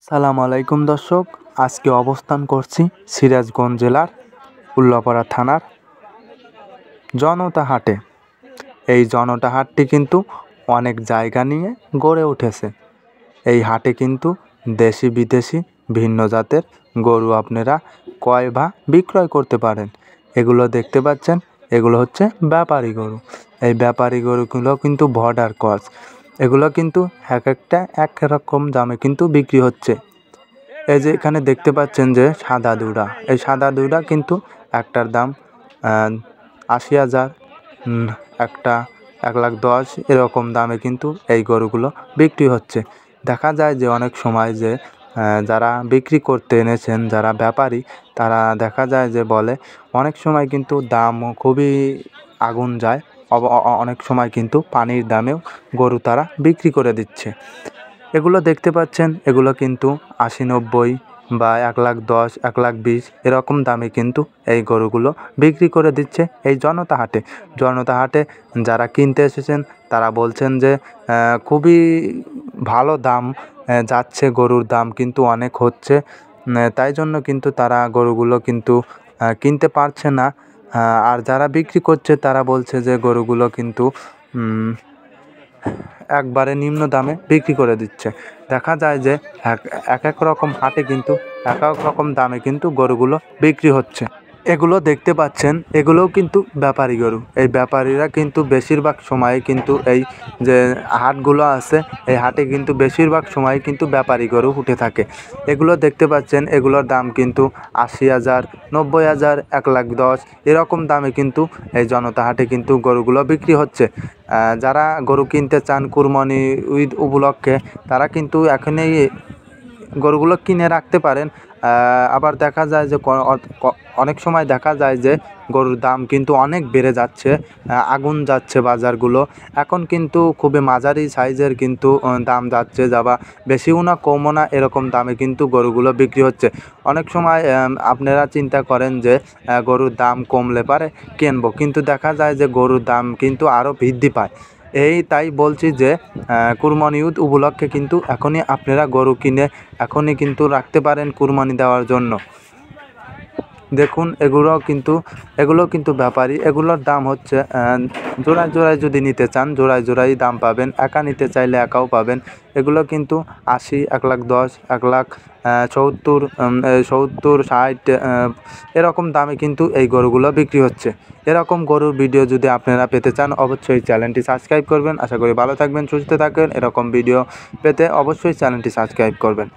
সালাম আলাইকুম দর্শক, আজকে অবস্থান করছি সিরাজগঞ্জ জেলার উল্লাপাড়া থানার জনতা হাটে। এই জনতা হাটটি কিন্তু অনেক জায়গা নিয়ে গড়ে উঠেছে। এই হাটে কিন্তু দেশি বিদেশি ভিন্ন জাতের গরু আপনারা ক্রয় বা বিক্রয় করতে পারেন। এগুলো দেখতে পাচ্ছেন, এগুলো হচ্ছে ব্যাপারী গরু। এই ব্যাপারী গরুগুলো কিন্তু বর্ডার ক্রস। এগুলো কিন্তু এক একটা এক রকম দামে কিন্তু বিক্রি হচ্ছে। এই যে এখানে দেখতে পাচ্ছেন যে সাদা দুধা, এই সাদা দুধা কিন্তু একটার দাম 80,000, একটা 1,10,000 এরকম দামে কিন্তু এই গরুগুলো বিক্রি হচ্ছে। দেখা যায় যে অনেক সময় যে যারা বিক্রি করতে এনেছেন, যারা ব্যাপারী, তারা দেখা যায় যে বলে অনেক সময় কিন্তু দাম খুবই আগুন যায়, অনেক সময় কিন্তু পানির দামেও গরু তারা বিক্রি করে দিচ্ছে। এগুলো দেখতে পাচ্ছেন, এগুলো কিন্তু 80-90 বা 1,10,000, 1,20,000 এরকম দামে কিন্তু এই গরুগুলো বিক্রি করে দিচ্ছে এই জনতা হাটে। জনতা হাটে যারা কিনতে এসেছেন তারা বলছেন যে খুবই ভালো দাম যাচ্ছে, গরুর দাম কিন্তু অনেক হচ্ছে, তাই জন্য কিন্তু তারা গরুগুলো কিন্তু কিনতে পারছে না। আর যারা বিক্রি করছে তারা বলছে যে গরুগুলো কিন্তু একবারে নিম্ন দামে বিক্রি করে দিচ্ছে। দেখা যায় যে এক এক রকম হাটে কিন্তু এক এক রকম দামে কিন্তু গরুগুলো বিক্রি হচ্ছে। এগুলো দেখতে পাচ্ছেন, এগুলোও কিন্তু ব্যাপারী গরু। এই ব্যাপারীরা কিন্তু বেশিরভাগ সময় কিন্তু এই যে হাটগুলো আছে, এই হাটে কিন্তু বেশিরভাগ সময় কিন্তু ব্যাপারী গরু উঠে থাকে। এগুলো দেখতে পাচ্ছেন, এগুলোর দাম কিন্তু 80,000, 90,000, 1,10,000 এরকম দামে কিন্তু এই জনতা হাটে কিন্তু গরুগুলো বিক্রি হচ্ছে। যারা গরু কিনতে চান কুরবানি ঈদ উপলক্ষে, তারা কিন্তু এখনই গরুগুলো কিনে রাখতে পারেন। আবার দেখা যায় যে অনেক সময় দেখা যায় যে গরুর দাম কিন্তু অনেক বেড়ে যাচ্ছে, আগুন যাচ্ছে বাজারগুলো। এখন কিন্তু খুবই মাঝারি সাইজের কিন্তু দাম যাচ্ছে, যাবা বেশিও না কমও না এরকম দামে কিন্তু গরুগুলো বিক্রি হচ্ছে। অনেক সময় আপনারা চিন্তা করেন যে গরুর দাম কমলে পারে কিনবো, কিন্তু দেখা যায় যে গরুর দাম কিন্তু আরও বৃদ্ধি পায়। তাই বলছি যে কুরবানি ঈদ উপলক্ষে কিন্তু এখনই আপনারা গরু কিনে এখনই কিন্তু রাখতে পারেন কুরবানি দেওয়ার জন্য। দেখুন, এগুলো কিন্তু ব্যাপারী, এগুলোর দাম হচ্ছে জোড়ায় জোড়ায় যদি নিতে চান জোড়ায় জোড়ায় দাম পাবেন, একা নিতে চাইলে একাও পাবেন। এগুলো কিন্তু 80, 1,10,000, 1,70,000, 70, 60 এরকম দামে কিন্তু এই গরুগুলো বিক্রি হচ্ছে। এরকম গরুর ভিডিও যদি আপনারা পেতে চান অবশ্যই চ্যানেলটি সাবস্ক্রাইব করবেন। আশা করি ভালো থাকবেন, সুস্থ থাকবেন। এরকম ভিডিও পেতে অবশ্যই চ্যানেলটি সাবস্ক্রাইব করবেন।